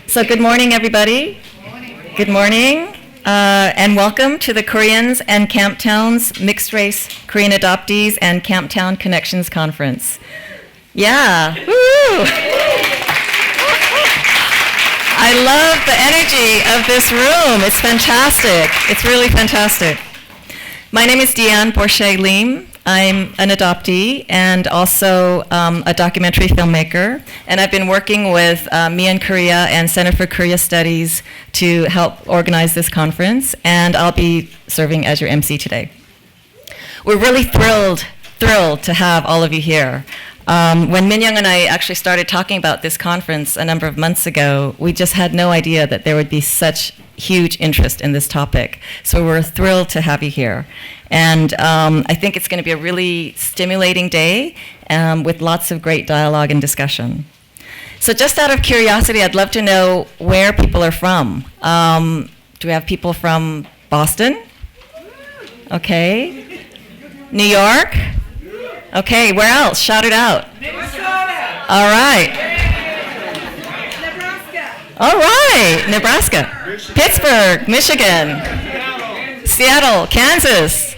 So good morning, everybody. Good morning, and welcome to the Koreans and Camptowns Mixed Race Korean Adoptees and Camptown Connections Conference. Yeah, woo! I love the energy of this room. It's fantastic. It's really fantastic. My name is Deanne Borche Lim. I'm an adoptee and also a documentary filmmaker, and I've been working with Me and Korea and Center for Korea Studies to help organize this conference, and I'll be serving as your MC today. We're really thrilled to have all of you here. When Min-young and I actually started talking about this conference a number of months ago, we just had no idea that there would be such huge interest in this topic. So we're thrilled to have you here. And I think it's going to be a really stimulating day with lots of great dialogue and discussion. So just out of curiosity, I'd love to know where people are from. Do we have people from Boston? Okay. New York? Okay, where else? Shout it out. Minnesota. All right. Nebraska. All right, Nebraska. Pittsburgh, Michigan. Seattle, Kansas.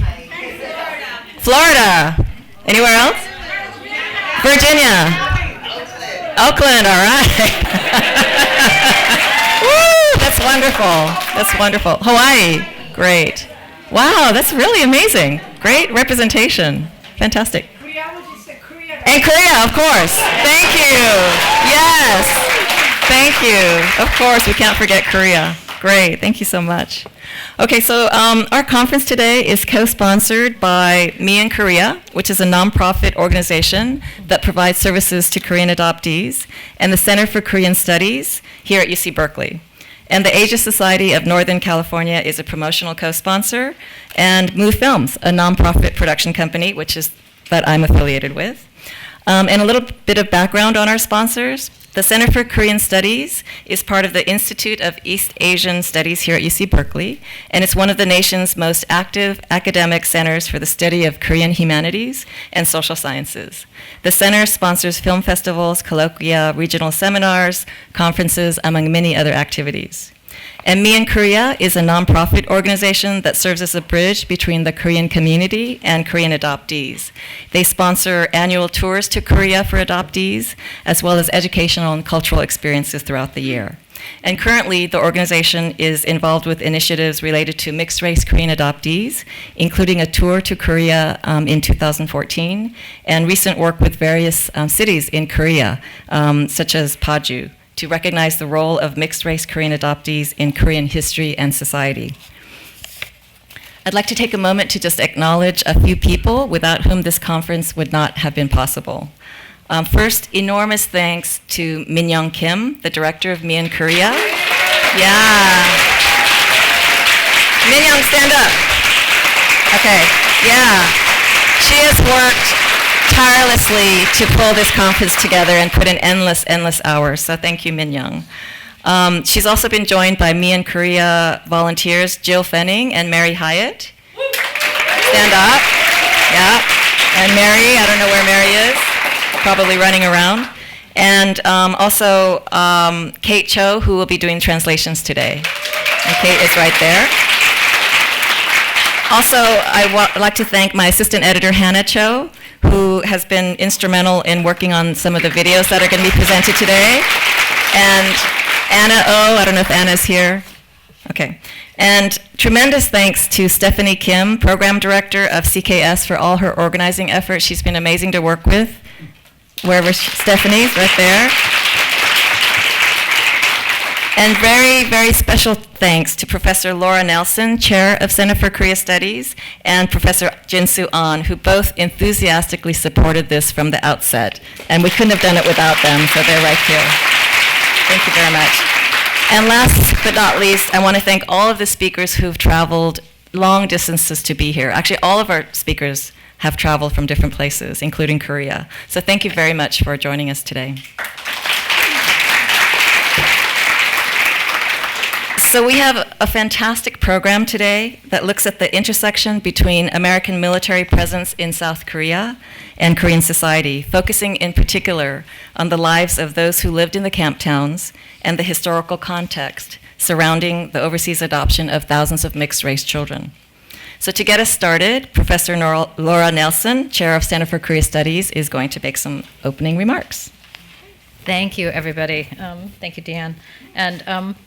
Florida. Anywhere else? Virginia. Oakland, all right. Woo, that's wonderful. That's wonderful. Hawaii, great. Wow, that's really amazing. Great representation. Fantastic. And Korea, of course. Thank you. Yes. Thank you. Of course, we can't forget Korea. Great. Thank you so much. Okay, so our conference today is co-sponsored by Me and Korea, which is a nonprofit organization that provides services to Korean adoptees, and the Center for Korean Studies here at UC Berkeley. And the Asia Society of Northern California is a promotional co-sponsor, and Move Films, a nonprofit production company, that I'm affiliated with. And a little bit of background on our sponsors. The Center for Korean Studies is part of the Institute of East Asian Studies here at UC Berkeley, and it's one of the nation's most active academic centers for the study of Korean humanities and social sciences. The center sponsors film festivals, colloquia, regional seminars, conferences, among many other activities. And Me and Korea is a nonprofit organization that serves as a bridge between the Korean community and Korean adoptees. They sponsor annual tours to Korea for adoptees, as well as educational and cultural experiences throughout the year. And currently, the organization is involved with initiatives related to mixed-race Korean adoptees, including a tour to Korea in 2014, and recent work with various cities in Korea, such as Paju, to recognize the role of mixed-race Korean adoptees in Korean history and society. I'd like to take a moment to just acknowledge a few people without whom this conference would not have been possible. First, enormous thanks to Min-young Kim, the director of Me and Korea. Yeah. Min-young, stand up. Okay, yeah. She has worked tirelessly to pull this conference together and put in endless hours, so thank you, Min-young. She's also been joined by Me and Korea volunteers, Jill Fenning and Mary Hyatt. Stand up. Yeah. And Mary, I don't know where Mary is, probably running around. And also Kate Cho, who will be doing translations today. And Kate is right there. Also, I'd like to thank my assistant editor, Hannah Cho, who has been instrumental in working on some of the videos that are going to be presented today. And Anna O, I don't know if Anna's here. Okay. And tremendous thanks to Stephanie Kim, program director of CKS, for all her organizing efforts. She's been amazing to work with. Wherever Stephanie's, right there. And very, very special thanks to Professor Laura Nelson, Chair of Center for Korea Studies, and Professor Jin-Soo Ahn, who both enthusiastically supported this from the outset. And we couldn't have done it without them, so they're right here. Thank you very much. And last but not least, I want to thank all of the speakers who've traveled long distances to be here. Actually, all of our speakers have traveled from different places, including Korea. So thank you very much for joining us today. So we have a fantastic program today that looks at the intersection between American military presence in South Korea and Korean society, focusing in particular on the lives of those who lived in the Camptowns and the historical context surrounding the overseas adoption of thousands of mixed-race children. So to get us started, Professor Laura Nelson, Chair of Center for Korea Studies, is going to make some opening remarks. Thank you, everybody. Thank you, Deanne. And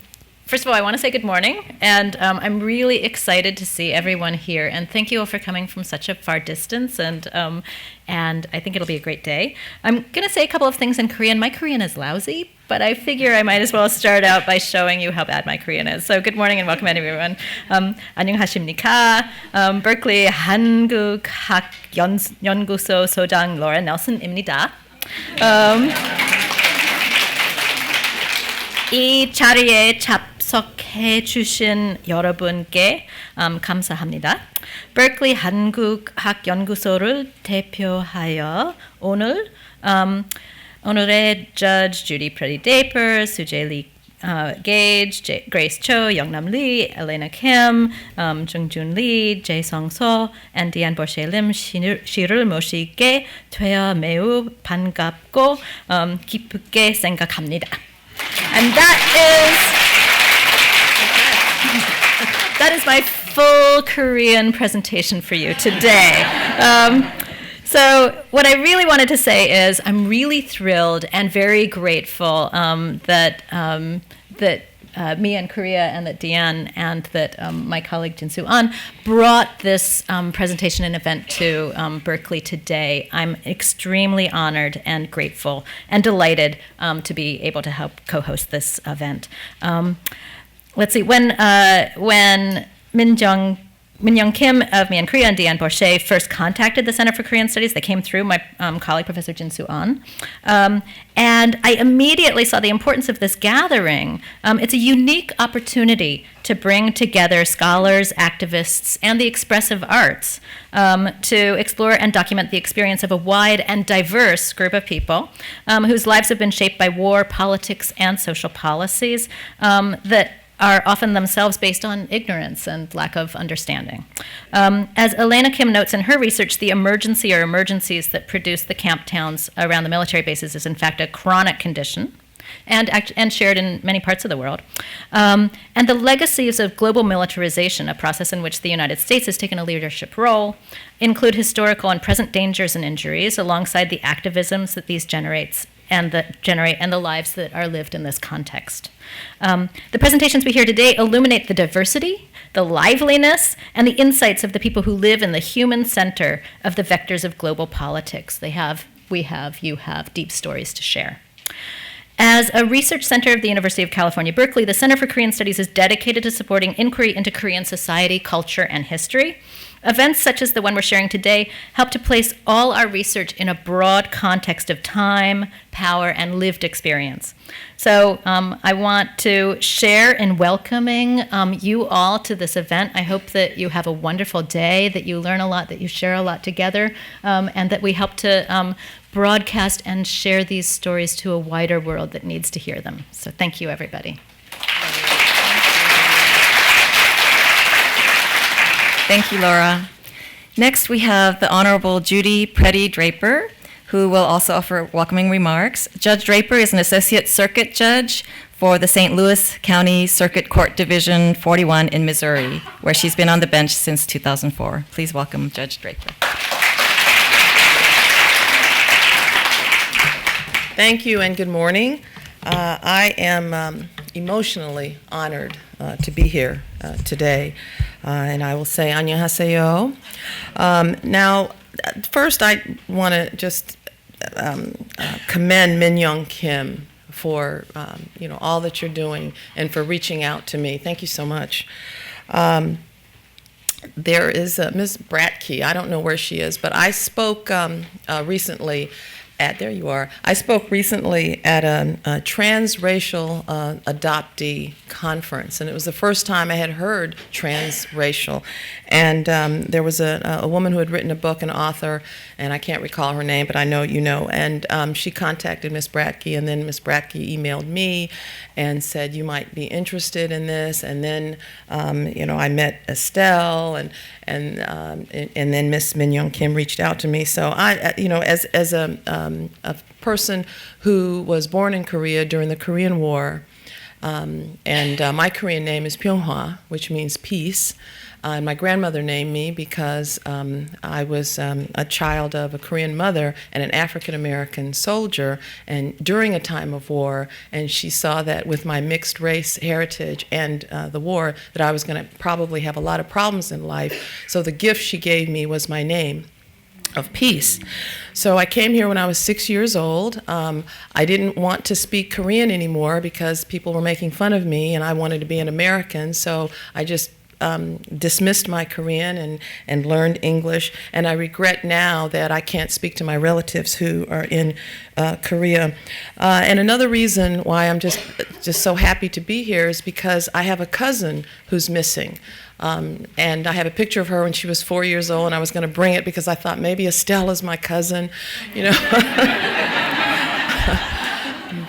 first of all, I want to say good morning, and I'm really excited to see everyone here. And thank you all for coming from such a far distance, and I think it'll be a great day. I'm going to say a couple of things in Korean. My Korean is lousy, but I figure I might as well start out by showing you how bad my Korean is. So good morning and welcome everyone. 안녕하십니까? Berkeley 한국학연구소 소장 Laura Nelson입니다. 이 자리에 참석해 주신 여러분께 감사합니다. Berkeley 한국학연구소를 대표하여 오늘의 Judge Judy Pretty Draper, Sujay Lee Gage, Grace Cho, Youngnam Lee, Elena Kim, Jungjun Lee, Jae Song So, and Deanne Borshe Lim 씨를 모시게 되어 매우 반갑고 기쁘게 생각합니다. And that is my full Korean presentation for you today. So what I really wanted to say is I'm really thrilled and very grateful that me and Korea and that Deanne and that my colleague Jin-Soo An brought this presentation and event to Berkeley today. I'm extremely honored and grateful and delighted to be able to help co-host this event. Let's see, when Min-young Kim of Me and Korea and Deanne Borshe first contacted the Center for Korean Studies. They came through my colleague, Professor Jin-Soo An. And I immediately saw the importance of this gathering. It's a unique opportunity to bring together scholars, activists, and the expressive arts to explore and document the experience of a wide and diverse group of people whose lives have been shaped by war, politics, and social policies that are often themselves based on ignorance and lack of understanding. As Elena Kim notes in her research, the emergency or emergencies that produce the Camptowns around the military bases is in fact a chronic condition and shared in many parts of the world. And the legacies of global militarization, a process in which the United States has taken a leadership role, include historical and present dangers and injuries alongside the activisms that these generate and the lives that are lived in this context. The presentations we hear today illuminate the diversity, the liveliness, and the insights of the people who live in the human center of the vectors of global politics. We have, you have deep stories to share. As a research center of the University of California, Berkeley, the Center for Korean Studies is dedicated to supporting inquiry into Korean society, culture, and history. Events such as the one we're sharing today help to place all our research in a broad context of time, power, and lived experience. So I want to share in welcoming you all to this event. I hope that you have a wonderful day, that you learn a lot, that you share a lot together, and that we help to broadcast and share these stories to a wider world that needs to hear them. So thank you, everybody. Thank you, Laura. Next, we have the Honorable Judy Pretty Draper, who will also offer welcoming remarks. Judge Draper is an Associate Circuit Judge for the St. Louis County Circuit Court Division 41 in Missouri, where she's been on the bench since 2004. Please welcome Judge Draper. Thank you and good morning. I am emotionally honored to be here today. And I will say 안녕하세요. Now, first I want to just commend Min-young Kim for all that you're doing and for reaching out to me. Thank you so much. There is Ms. Bratke. I don't know where she is, but I spoke recently there you are. I spoke recently at a transracial adoptee conference, and it was the first time I had heard transracial. And there was a woman who had written a book, an author, and I can't recall her name, but I know you know. And she contacted Miss Bratke, and then Miss Bratke emailed me and said, you might be interested in this. And then, I met Estelle, and then Miss Min Young Kim reached out to me. So I, as a person who was born in Korea during the Korean War, and my Korean name is Pyonghwa, which means peace. And my grandmother named me because I was a child of a Korean mother and an African-American soldier, and during a time of war, and she saw that with my mixed race heritage and the war, that I was going to probably have a lot of problems in life. So the gift she gave me was my name of peace. So I came here when I was 6 years old. I didn't want to speak Korean anymore because people were making fun of me, and I wanted to be an American, so I just dismissed my Korean and learned English, and I regret now that I can't speak to my relatives who are in Korea. And another reason why I'm just so happy to be here is because I have a cousin who's missing. And I have a picture of her when she was 4 years old, and I was going to bring it because I thought maybe Estelle is my cousin,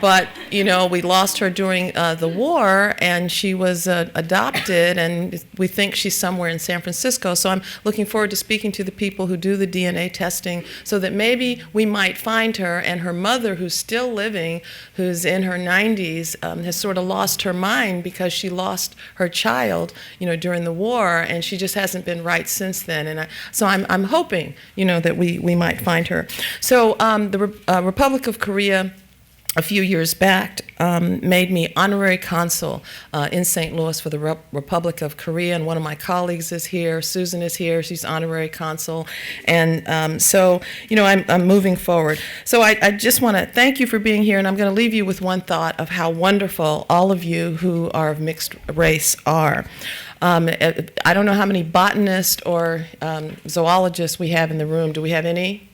But, we lost her during the war, and she was adopted, and we think she's somewhere in San Francisco. So I'm looking forward to speaking to the people who do the DNA testing so that maybe we might find her, and her mother, who's still living, who's in her 90s, has sort of lost her mind because she lost her child, during the war, and she just hasn't been right since then. And so I'm hoping, that we might find her. So the Republic of Korea, a few years back, made me honorary consul in St. Louis for the Republic of Korea, and one of my colleagues is here. Susan is here. She's honorary consul. And so, I'm moving forward. So I just want to thank you for being here, and I'm going to leave you with one thought of how wonderful all of you who are of mixed race are. I don't know how many botanists or zoologists we have in the room. Do we have any?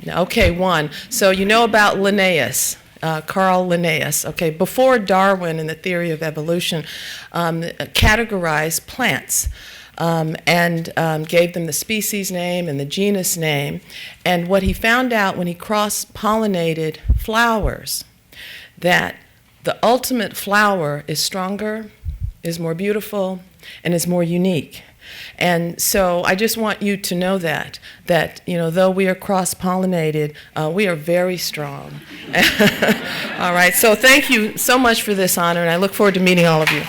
Okay, one. So you know about Linnaeus. Carl Linnaeus, before Darwin and the theory of evolution, categorized plants and gave them the species name and the genus name. And what he found out when he cross-pollinated flowers, that the ultimate flower is stronger, is more beautiful, and is more unique. And so I just want you to know that though we are cross-pollinated, we are very strong. All right, so thank you so much for this honor, and I look forward to meeting all of you.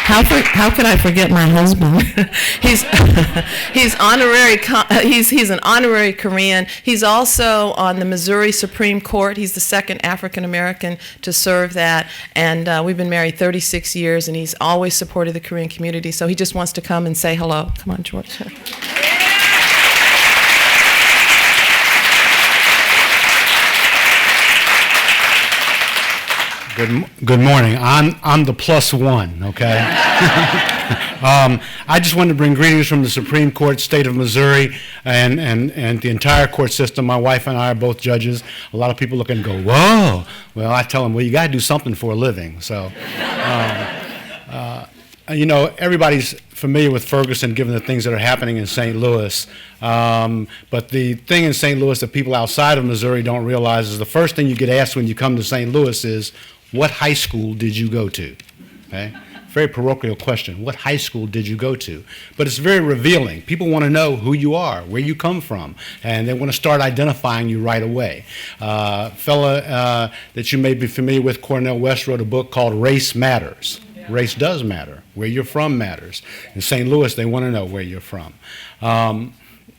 How could I forget my husband? He's an honorary Korean. He's also on the Missouri Supreme Court. He's the second African American to serve that, and we've been married 36 years, and he's always supported the Korean community. So he just wants to come and say hello. Come on, George. Good morning. I'm the plus one, okay? I just wanted to bring greetings from the Supreme Court, State of Missouri, and the entire court system. My wife and I are both judges. A lot of people look and go, whoa. Well, I tell them, well, you got to do something for a living. So, everybody's familiar with Ferguson given the things that are happening in St. Louis. But the thing in St. Louis that people outside of Missouri don't realize is the first thing you get asked when you come to St. Louis is, what high school did you go to? Okay? Very parochial question. What high school did you go to? But it's very revealing. People want to know who you are, where you come from, and they want to start identifying you right away. Fella that you may be familiar with, Cornel West, wrote a book called Race Matters. Race does matter. Where you're from matters. In St. Louis, they want to know where you're from.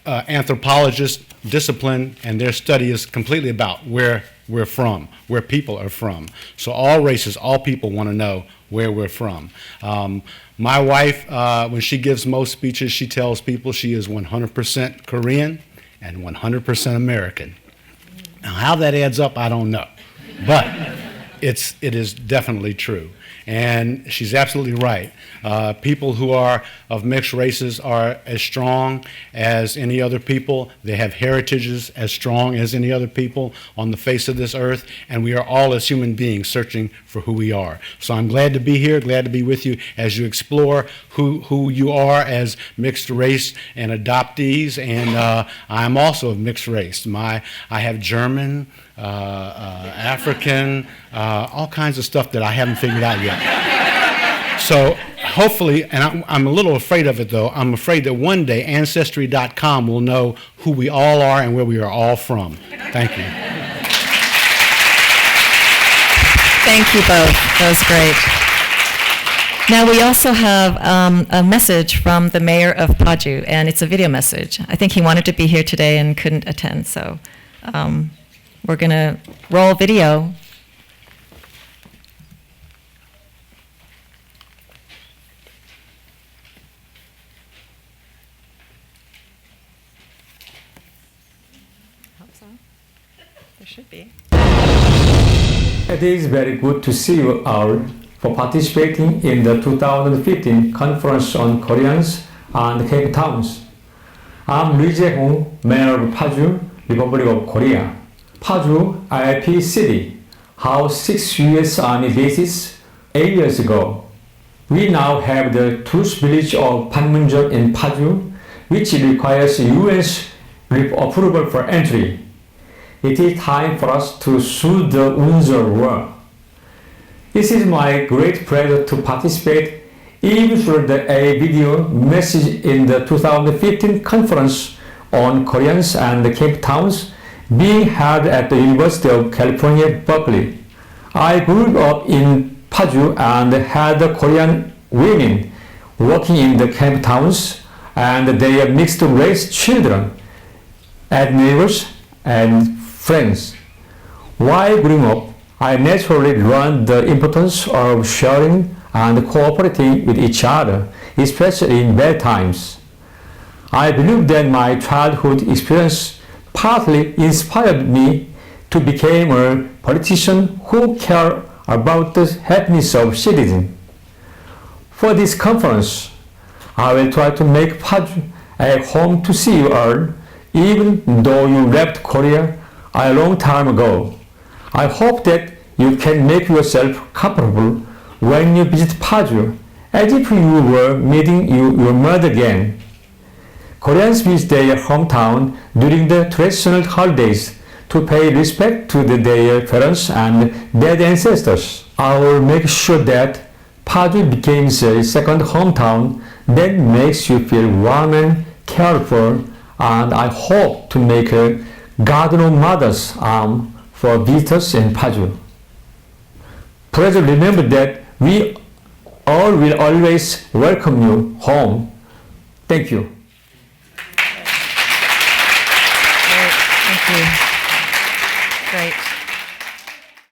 Anthropologists, discipline, and their study is completely about where we're from, where people are from. So all races, all people want to know where we're from. My wife, when she gives most speeches, she tells people she is 100% Korean and 100% American. Now, how that adds up, I don't know. But it is definitely true. And she's absolutely right. People who are of mixed races are as strong as any other people. They have heritages as strong as any other people on the face of this earth, and we are all as human beings searching for who we are. So I'm glad to be here, glad to be with you as you explore who you are as mixed race and adoptees, and I'm also of mixed race. I have German, African, all kinds of stuff that I haven't figured out yet. So hopefully, and I'm a little afraid of it though, I'm afraid that one day Ancestry.com will know who we all are and where we are all from. Thank you. Thank you both. That was great. Now we also have a message from the mayor of Paju, and it's a video message. I think he wanted to be here today and couldn't attend, so we're going to roll video. There should be. It is very good to see you all for participating in the 2015 Conference on Koreans and Camptowns. I'm Lee Jae-hong, Mayor of Paju, Republic of Korea. Paju, IIP City, housed 6 U.S. Army bases 8 years ago. We now have the tourist village of Panmunjom in Paju, which requires UN's approval for entry. It is time for us to soothe the wounds of war. It is my great pleasure to participate even through a video message in the 2015 Conference on Koreans and Camptowns being held at the University of California, Berkeley. I grew up in Paju and had Korean women working in the Camptowns and their mixed race children as neighbors and friends. While growing up, I naturally learned the importance of sharing and cooperating with each other, especially in bad times. I believe that my childhood experience partly inspired me to become a politician who cares about the happiness of citizens. For this conference, I will try to make Paju a home to see you all, even though you left Korea a long time ago. I hope that you can make yourself comfortable when you visit Paju, as if you were meeting your mother again. Koreans visit their hometown during the traditional holidays to pay respect to their parents and dead ancestors. I will make sure that Paju becomes a second hometown that makes you feel warm and cared for, and I hope to make a Garden of Mother's Arm for visitors in Paju. Please remember that we all will always welcome you home. Thank you. Thank you.